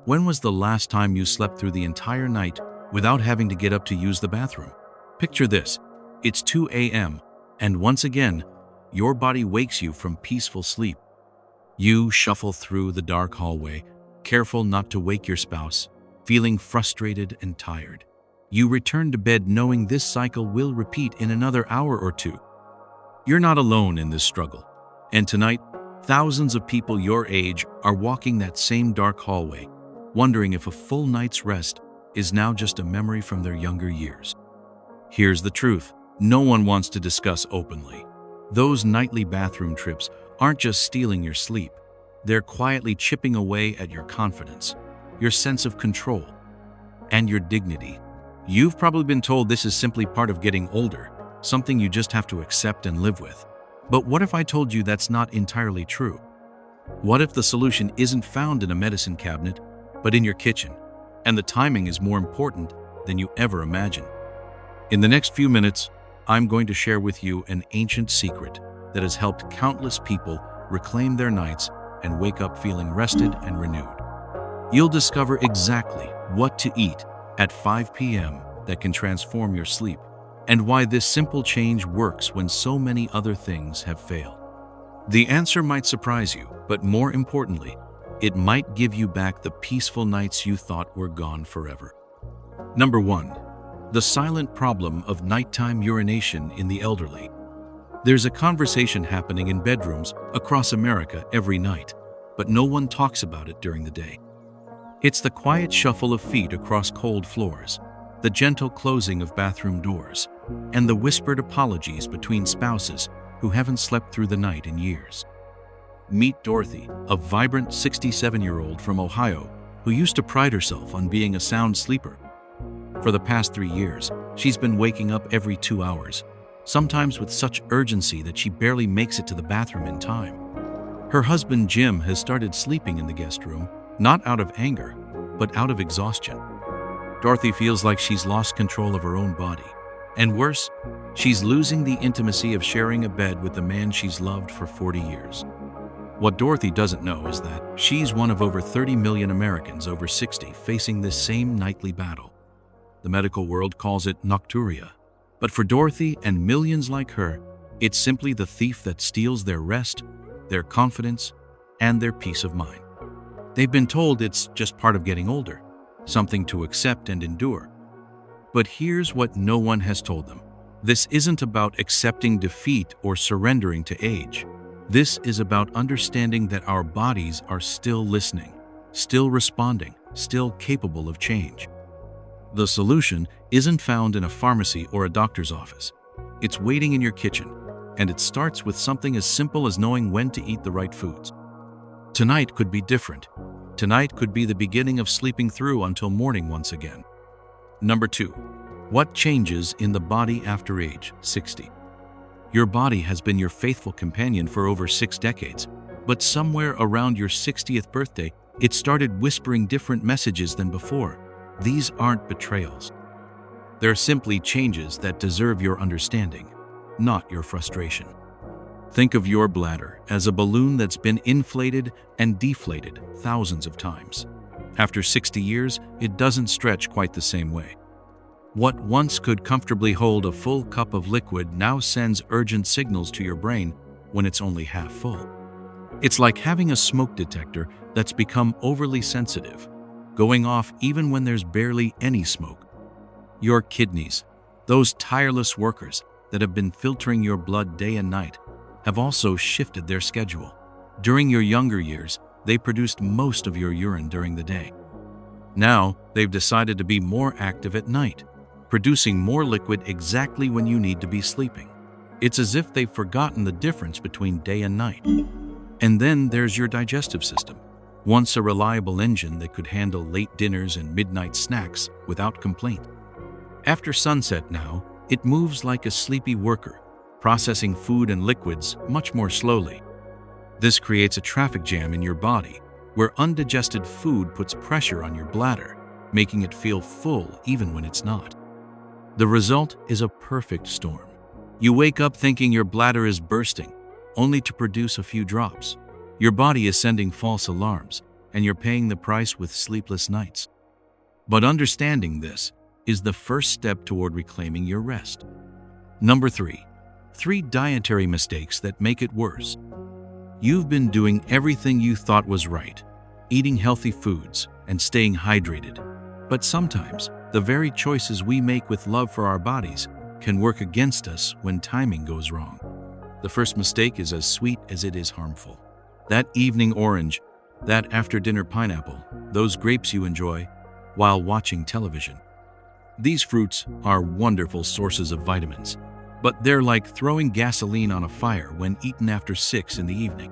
When was the last time you slept through the entire night without having to get up to use the bathroom? Picture this. It's 2 a.m., and once again, your body wakes you from peaceful sleep. You shuffle through the dark hallway, careful not to wake your spouse, feeling frustrated and tired. You return to bed knowing this cycle will repeat in another hour or two. You're not alone in this struggle. And tonight, thousands of people your age are walking that same dark hallway, wondering if a full night's rest is now just a memory from their younger years. Here's the truth. No one wants to discuss openly. Those nightly bathroom trips aren't just stealing your sleep. They're quietly chipping away at your confidence, your sense of control, and your dignity. You've probably been told this is simply part of getting older, something you just have to accept and live with. But what if I told you that's not entirely true? What if the solution isn't found in a medicine cabinet, but in your kitchen, and the timing is more important than you ever imagined? In the next few minutes, I'm going to share with you an ancient secret that has helped countless people reclaim their nights and wake up feeling rested and renewed. You'll discover exactly what to eat at 5 p.m. that can transform your sleep, and why this simple change works when so many other things have failed. The answer might surprise you, but more importantly, it might give you back the peaceful nights you thought were gone forever. Number 1. The silent problem of nighttime urination in the elderly. There's a conversation happening in bedrooms across America every night, but no one talks about it during the day. It's the quiet shuffle of feet across cold floors, the gentle closing of bathroom doors, and the whispered apologies between spouses who haven't slept through the night in years. Meet Dorothy, a vibrant 67-year-old from Ohio who used to pride herself on being a sound sleeper. For the past 3 years, she's been waking up every 2 hours, sometimes with such urgency that she barely makes it to the bathroom in time. Her husband Jim has started sleeping in the guest room, not out of anger, but out of exhaustion. Dorothy feels like she's lost control of her own body. And worse, she's losing the intimacy of sharing a bed with the man she's loved for 40 years. What Dorothy doesn't know is that she's one of over 30 million Americans over 60 facing this same nightly battle. The medical world calls it nocturia. But for Dorothy and millions like her, it's simply the thief that steals their rest, their confidence, and their peace of mind. They've been told it's just part of getting older, something to accept and endure. But here's what no one has told them. This isn't about accepting defeat or surrendering to age. This is about understanding that our bodies are still listening, still responding, still capable of change. The solution isn't found in a pharmacy or a doctor's office. It's waiting in your kitchen, and it starts with something as simple as knowing when to eat the right foods. Tonight could be different. Tonight could be the beginning of sleeping through until morning once again. Number 2. What changes in the body after age 60? Your body has been your faithful companion for over 6 decades, but somewhere around your 60th birthday, it started whispering different messages than before. These aren't betrayals. They're simply changes that deserve your understanding, not your frustration. Think of your bladder as a balloon that's been inflated and deflated thousands of times. After 60 years, it doesn't stretch quite the same way. What once could comfortably hold a full cup of liquid now sends urgent signals to your brain when it's only half full. It's like having a smoke detector that's become overly sensitive, going off even when there's barely any smoke. Your kidneys, those tireless workers that have been filtering your blood day and night, have also shifted their schedule. During your younger years, they produced most of your urine during the day. Now, they've decided to be more active at night, producing more liquid exactly when you need to be sleeping. It's as if they've forgotten the difference between day and night. And then there's your digestive system. Once a reliable engine that could handle late dinners and midnight snacks without complaint. After sunset now, it moves like a sleepy worker, processing food and liquids much more slowly. This creates a traffic jam in your body, where undigested food puts pressure on your bladder, making it feel full even when it's not. The result is a perfect storm. You wake up thinking your bladder is bursting, only to produce a few drops. Your body is sending false alarms, and you're paying the price with sleepless nights. But understanding this is the first step toward reclaiming your rest. Number 3. 3 dietary mistakes that make it worse. You've been doing everything you thought was right, eating healthy foods and staying hydrated. But sometimes, the very choices we make with love for our bodies can work against us when timing goes wrong. The first mistake is as sweet as it is harmful. That evening orange, that after-dinner pineapple, those grapes you enjoy while watching television. These fruits are wonderful sources of vitamins, but they're like throwing gasoline on a fire when eaten after 6 in the evening.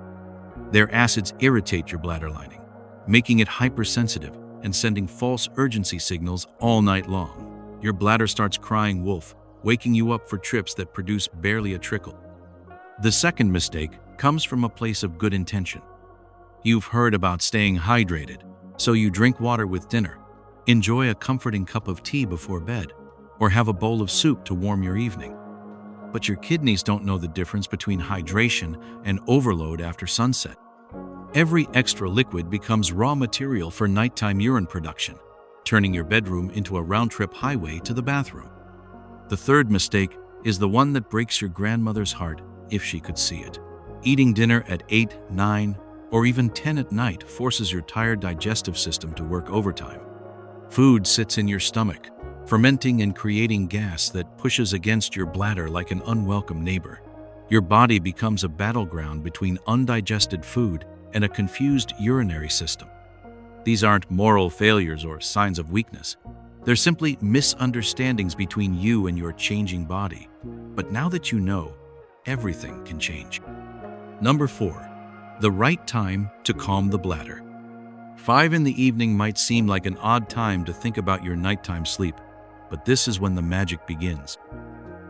Their acids irritate your bladder lining, making it hypersensitive and sending false urgency signals all night long. Your bladder starts crying wolf, waking you up for trips that produce barely a trickle. The second mistake comes from a place of good intention. You've heard about staying hydrated, so you drink water with dinner, enjoy a comforting cup of tea before bed, or have a bowl of soup to warm your evening. But your kidneys don't know the difference between hydration and overload after sunset. Every extra liquid becomes raw material for nighttime urine production, turning your bedroom into a round-trip highway to the bathroom. The third mistake is the one that breaks your grandmother's heart if she could see it. Eating dinner at 8, 9, or even 10 at night forces your tired digestive system to work overtime. Food sits in your stomach, fermenting and creating gas that pushes against your bladder like an unwelcome neighbor. Your body becomes a battleground between undigested food and a confused urinary system. These aren't moral failures or signs of weakness. They're simply misunderstandings between you and your changing body. But now that you know, everything can change. Number 4. The right time to calm the bladder. 5 in the evening might seem like an odd time to think about your nighttime sleep, but this is when the magic begins.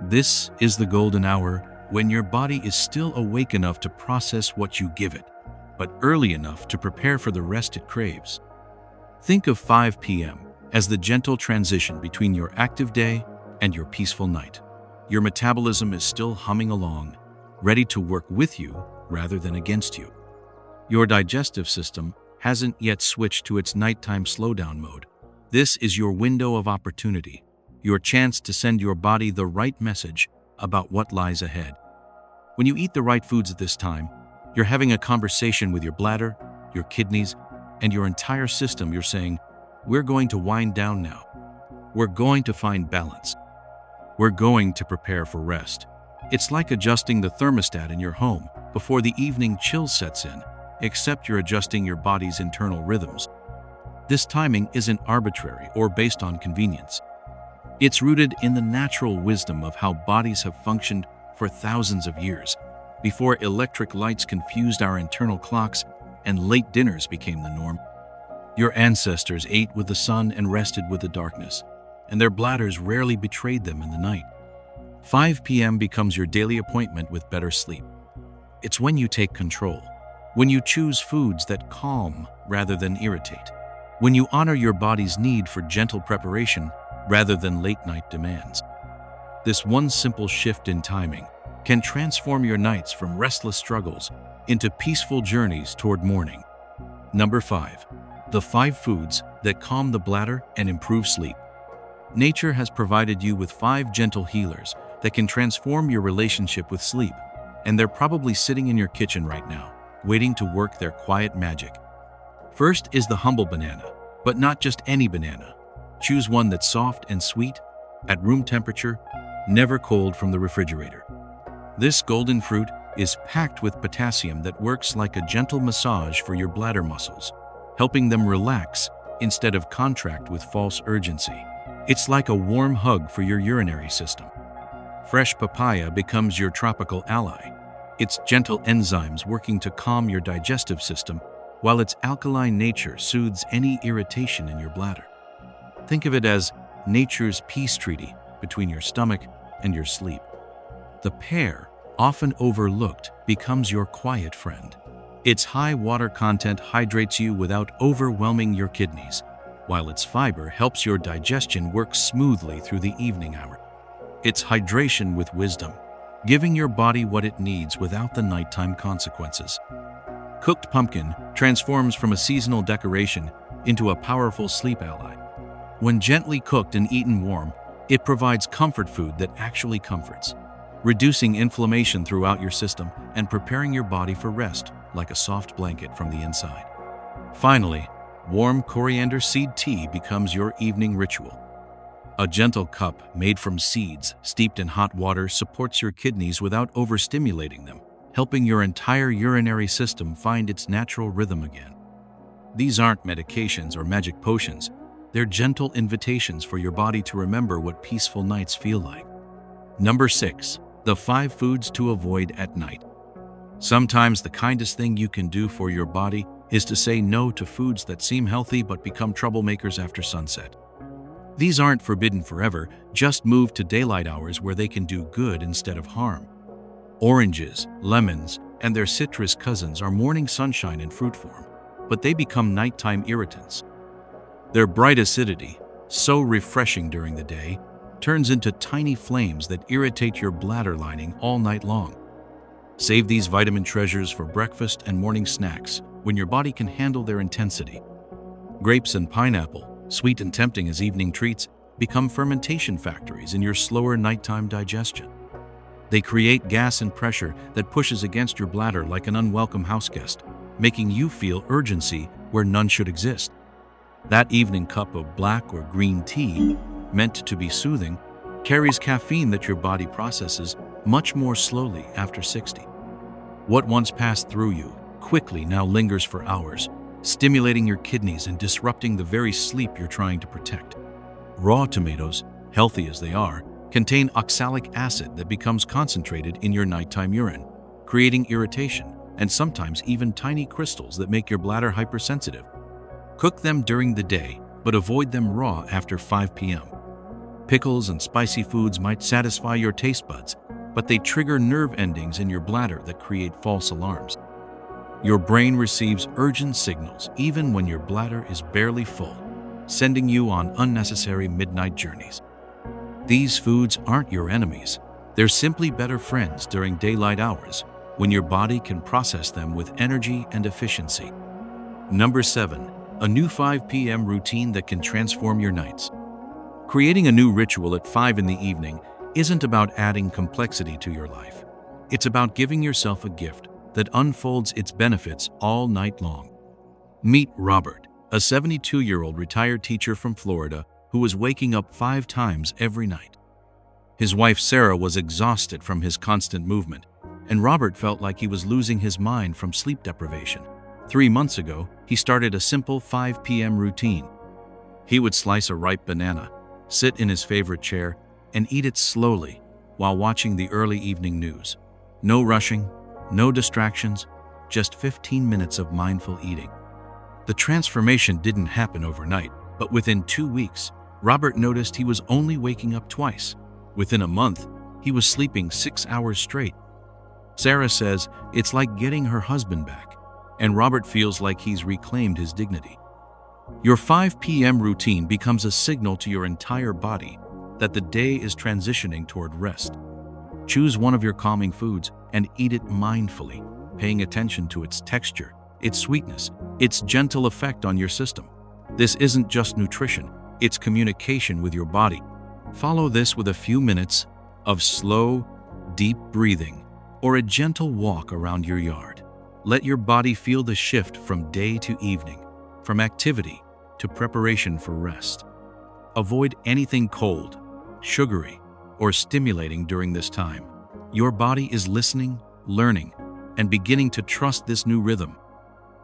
This is the golden hour when your body is still awake enough to process what you give it, but early enough to prepare for the rest it craves. Think of 5 p.m. as the gentle transition between your active day and your peaceful night. Your metabolism is still humming along, ready to work with you rather than against you. Your digestive system hasn't yet switched to its nighttime slowdown mode. This is your window of opportunity, your chance to send your body the right message about what lies ahead. When you eat the right foods at this time, you're having a conversation with your bladder, your kidneys, and your entire system. You're saying, we're going to wind down now. We're going to find balance. We're going to prepare for rest. It's like adjusting the thermostat in your home before the evening chill sets in, except you're adjusting your body's internal rhythms. This timing isn't arbitrary or based on convenience. It's rooted in the natural wisdom of how bodies have functioned for thousands of years, before electric lights confused our internal clocks and late dinners became the norm. Your ancestors ate with the sun and rested with the darkness, and their bladders rarely betrayed them in the night. 5 p.m. becomes your daily appointment with better sleep. It's when you take control, when you choose foods that calm rather than irritate, when you honor your body's need for gentle preparation rather than late-night demands. This one simple shift in timing can transform your nights from restless struggles into peaceful journeys toward morning. Number 5. The 5 foods that calm the bladder and improve sleep. Nature has provided you with 5 gentle healers that can transform your relationship with sleep, and they're probably sitting in your kitchen right now, waiting to work their quiet magic. First is the humble banana, but not just any banana. Choose one that's soft and sweet, at room temperature, never cold from the refrigerator. This golden fruit is packed with potassium that works like a gentle massage for your bladder muscles, helping them relax instead of contract with false urgency. It's like a warm hug for your urinary system. Fresh papaya becomes your tropical ally, its gentle enzymes working to calm your digestive system, while its alkaline nature soothes any irritation in your bladder. Think of it as nature's peace treaty between your stomach and your sleep. The pear, often overlooked, becomes your quiet friend. Its high water content hydrates you without overwhelming your kidneys, while its fiber helps your digestion work smoothly through the evening hour. It's hydration with wisdom, giving your body what it needs without the nighttime consequences. Cooked pumpkin transforms from a seasonal decoration into a powerful sleep ally. When gently cooked and eaten warm, it provides comfort food that actually comforts, reducing inflammation throughout your system and preparing your body for rest like a soft blanket from the inside. Finally, warm coriander seed tea becomes your evening ritual. A gentle cup made from seeds steeped in hot water supports your kidneys without overstimulating them, helping your entire urinary system find its natural rhythm again. These aren't medications or magic potions. They're gentle invitations for your body to remember what peaceful nights feel like. Number 6. The 5 foods to avoid at night. Sometimes the kindest thing you can do for your body is to say no to foods that seem healthy but become troublemakers after sunset. These aren't forbidden forever, just move to daylight hours where they can do good instead of harm. Oranges, lemons, and their citrus cousins are morning sunshine in fruit form, but they become nighttime irritants. Their bright acidity, so refreshing during the day, turns into tiny flames that irritate your bladder lining all night long. Save these vitamin treasures for breakfast and morning snacks when your body can handle their intensity. Grapes and pineapple, sweet and tempting as evening treats, become fermentation factories in your slower nighttime digestion. They create gas and pressure that pushes against your bladder like an unwelcome houseguest, making you feel urgency where none should exist. That evening cup of black or green tea, meant to be soothing, carries caffeine that your body processes much more slowly after 60. What once passed through you quickly now lingers for hours, stimulating your kidneys and disrupting the very sleep you're trying to protect. Raw tomatoes, healthy as they are, contain oxalic acid that becomes concentrated in your nighttime urine, creating irritation and sometimes even tiny crystals that make your bladder hypersensitive. Cook them during the day, but avoid them raw after 5 p.m. Pickles and spicy foods might satisfy your taste buds, but they trigger nerve endings in your bladder that create false alarms. Your brain receives urgent signals even when your bladder is barely full, sending you on unnecessary midnight journeys. These foods aren't your enemies. They're simply better friends during daylight hours when your body can process them with energy and efficiency. Number 7. A new 5 p.m. routine that can transform your nights. Creating a new ritual at 5 in the evening isn't about adding complexity to your life. It's about giving yourself a gift that unfolds its benefits all night long. Meet Robert, a 72-year-old retired teacher from Florida who was waking up 5 times every night. His wife Sarah was exhausted from his constant movement, and Robert felt like he was losing his mind from sleep deprivation. 3 months ago, he started a simple 5 p.m. routine. He would slice a ripe banana, sit in his favorite chair, and eat it slowly while watching the early evening news. No rushing, no distractions, just 15 minutes of mindful eating. The transformation didn't happen overnight, but within 2 weeks, Robert noticed he was only waking up twice. Within a month, he was sleeping 6 hours straight. Sarah says it's like getting her husband back, and Robert feels like he's reclaimed his dignity. Your 5 p.m. routine becomes a signal to your entire body that the day is transitioning toward rest. Choose one of your calming foods and eat it mindfully, paying attention to its texture, its sweetness, its gentle effect on your system. This isn't just nutrition, it's communication with your body. Follow this with a few minutes of slow, deep breathing or a gentle walk around your yard. Let your body feel the shift from day to evening, from activity to preparation for rest. Avoid anything cold, sugary, or stimulating during this time. Your body is listening, learning, and beginning to trust this new rhythm.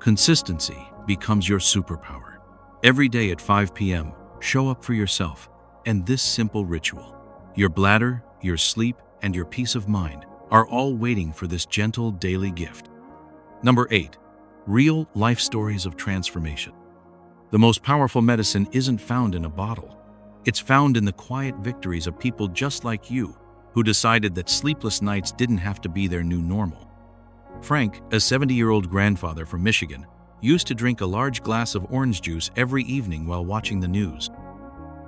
Consistency becomes your superpower. Every day at 5 p.m., show up for yourself and this simple ritual. Your bladder, your sleep, and your peace of mind are all waiting for this gentle daily gift. Number 8. Real life stories of transformation. The most powerful medicine isn't found in a bottle. It's found in the quiet victories of people just like you who decided that sleepless nights didn't have to be their new normal. Frank, a 70-year-old grandfather from Michigan, used to drink a large glass of orange juice every evening while watching the news.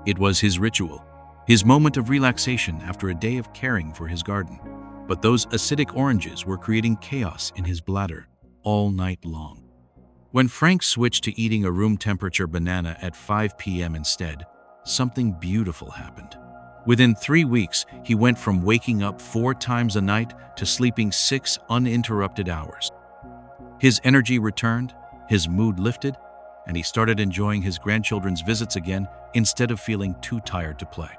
It was his ritual, his moment of relaxation after a day of caring for his garden. But those acidic oranges were creating chaos in his bladder. all night long. When Frank switched to eating a room temperature banana at 5 p.m. instead, something beautiful happened. Within 3 weeks, he went from waking up 4 times a night to sleeping 6 uninterrupted hours. His energy returned, his mood lifted, and he started enjoying his grandchildren's visits again instead of feeling too tired to play.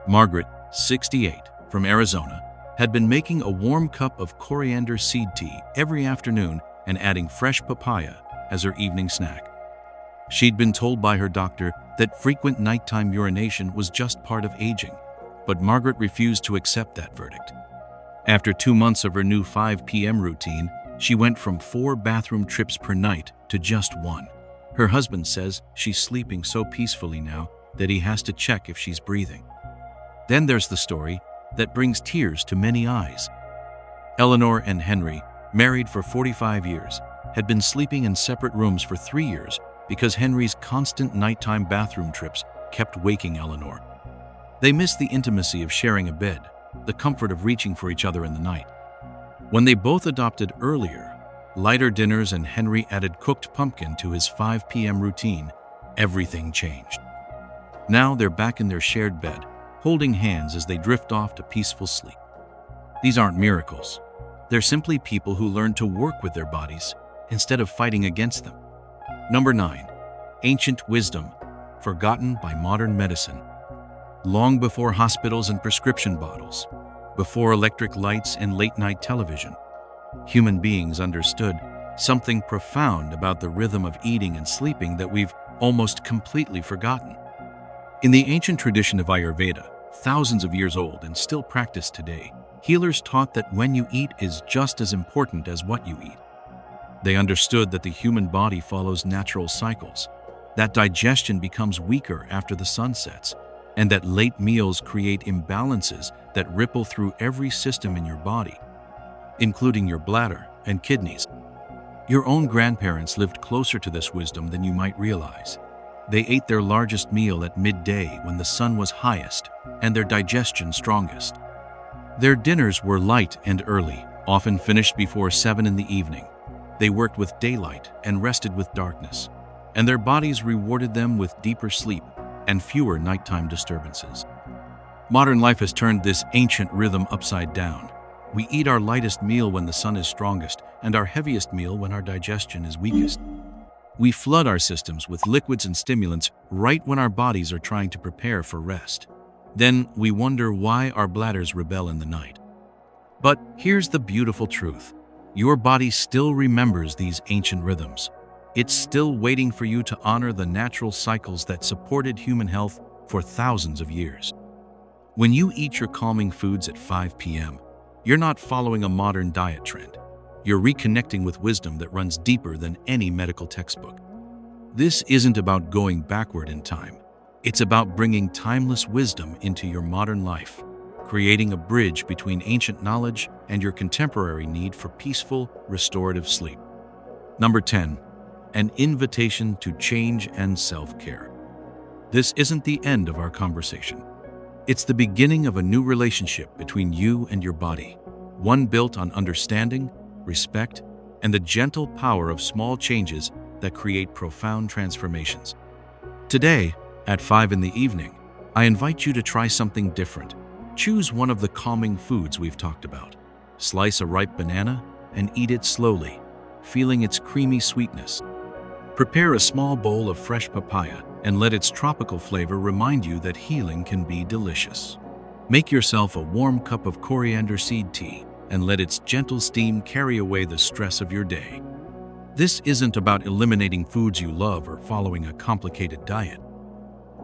Margaret, 68, from Arizona, had been making a warm cup of coriander seed tea every afternoon and adding fresh papaya as her evening snack. She'd been told by her doctor that frequent nighttime urination was just part of aging, but Margaret refused to accept that verdict. After 2 months of her new 5 p.m. routine, she went from 4 bathroom trips per night to just 1. Her husband says she's sleeping so peacefully now that he has to check if she's breathing. Then there's the story that brings tears to many eyes. Eleanor and Henry, married for 45 years, had been sleeping in separate rooms for 3 years because Henry's constant nighttime bathroom trips kept waking Eleanor. They missed the intimacy of sharing a bed, the comfort of reaching for each other in the night. When they both adopted earlier, lighter dinners and Henry added cooked pumpkin to his 5 p.m. routine, everything changed. Now they're back in their shared bed, holding hands as they drift off to peaceful sleep. These aren't miracles. They're simply people who learn to work with their bodies instead of fighting against them. Number 9. Ancient wisdom, forgotten by modern medicine. Long before hospitals and prescription bottles, before electric lights and late-night television, human beings understood something profound about the rhythm of eating and sleeping that we've almost completely forgotten. In the ancient tradition of Ayurveda, thousands of years old and still practiced today, healers taught that when you eat is just as important as what you eat. They understood that the human body follows natural cycles, that digestion becomes weaker after the sun sets, and that late meals create imbalances that ripple through every system in your body, including your bladder and kidneys. Your own grandparents lived closer to this wisdom than you might realize. They ate their largest meal at midday when the sun was highest and their digestion strongest. Their dinners were light and early, often finished before 7 in the evening. They worked with daylight and rested with darkness, and their bodies rewarded them with deeper sleep and fewer nighttime disturbances. Modern life has turned this ancient rhythm upside down. We eat our lightest meal when the sun is strongest and our heaviest meal when our digestion is weakest. We flood our systems with liquids and stimulants right when our bodies are trying to prepare for rest. Then we wonder why our bladders rebel in the night. But here's the beautiful truth. Your body still remembers these ancient rhythms. It's still waiting for you to honor the natural cycles that supported human health for thousands of years. When you eat your calming foods at 5 p.m., you're not following a modern diet trend. You're reconnecting with wisdom that runs deeper than any medical textbook. This isn't about going backward in time. It's about bringing timeless wisdom into your modern life, creating a bridge between ancient knowledge and your contemporary need for peaceful, restorative sleep. Number 10. An invitation to change and self-care. This isn't the end of our conversation. It's the beginning of a new relationship between you and your body, one built on understanding, respect, and the gentle power of small changes that create profound transformations. Today, at 5 in the evening, I invite you to try something different. Choose one of the calming foods we've talked about. Slice a ripe banana and eat it slowly, feeling its creamy sweetness. Prepare a small bowl of fresh papaya and let its tropical flavor remind you that healing can be delicious. Make yourself a warm cup of coriander seed tea and let its gentle steam carry away the stress of your day. This isn't about eliminating foods you love or following a complicated diet.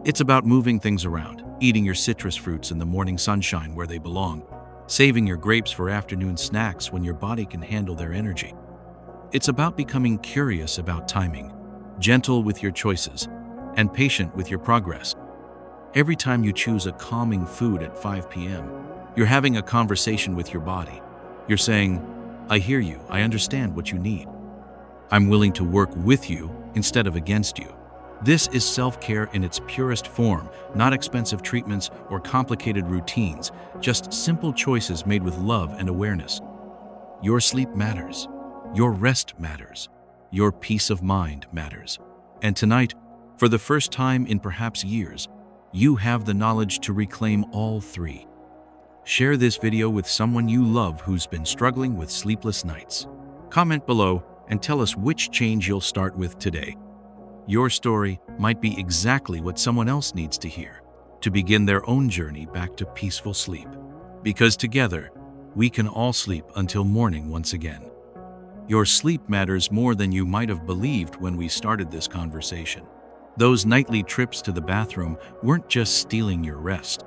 It's about moving things around, eating your citrus fruits in the morning sunshine where they belong, saving your grapes for afternoon snacks when your body can handle their energy. It's about becoming curious about timing, gentle with your choices, and patient with your progress. Every time you choose a calming food at 5 p.m., you're having a conversation with your body. You're saying, I hear you, I understand what you need. I'm willing to work with you instead of against you. This is self-care in its purest form, not expensive treatments or complicated routines, just simple choices made with love and awareness. Your sleep matters. Your rest matters. Your peace of mind matters. And tonight, for the first time in perhaps years, you have the knowledge to reclaim all three. Share this video with someone you love who's been struggling with sleepless nights. Comment below and tell us which change you'll start with today. Your story might be exactly what someone else needs to hear to begin their own journey back to peaceful sleep. Because together, we can all sleep until morning once again. Your sleep matters more than you might have believed when we started this conversation. Those nightly trips to the bathroom weren't just stealing your rest.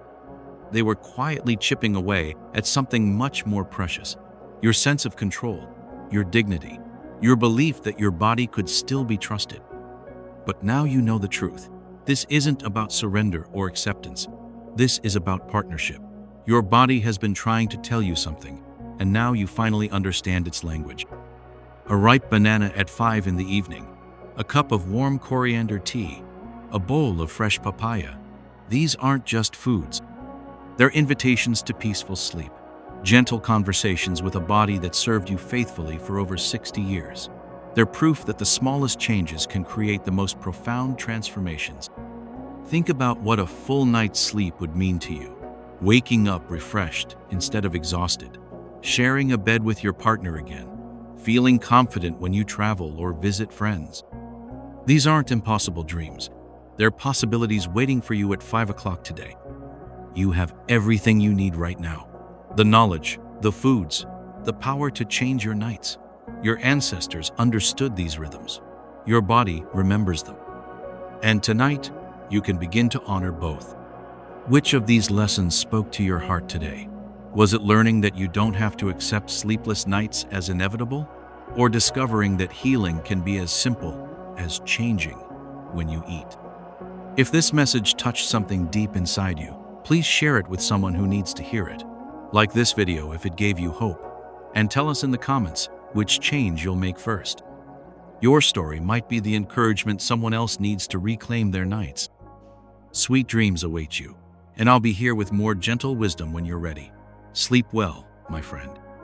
They were quietly chipping away at something much more precious: your sense of control, your dignity, your belief that your body could still be trusted. But now you know the truth. This isn't about surrender or acceptance. This is about partnership. Your body has been trying to tell you something, and now you finally understand its language. A ripe banana at 5 in the evening, a cup of warm coriander tea, a bowl of fresh papaya. These aren't just foods. They're invitations to peaceful sleep, gentle conversations with a body that served you faithfully for over 60 years. They're proof that the smallest changes can create the most profound transformations. Think about what a full night's sleep would mean to you. Waking up refreshed instead of exhausted, sharing a bed with your partner again, feeling confident when you travel or visit friends. These aren't impossible dreams. They're possibilities waiting for you at 5 o'clock today. You have everything you need right now. The knowledge, the foods, the power to change your nights. Your ancestors understood these rhythms. Your body remembers them. And tonight, you can begin to honor both. Which of these lessons spoke to your heart today? Was it learning that you don't have to accept sleepless nights as inevitable? Or discovering that healing can be as simple as changing when you eat? If this message touched something deep inside you, please share it with someone who needs to hear it. Like this video if it gave you hope, and tell us in the comments which change you'll make first. Your story might be the encouragement someone else needs to reclaim their nights. Sweet dreams await you, and I'll be here with more gentle wisdom when you're ready. Sleep well, my friend.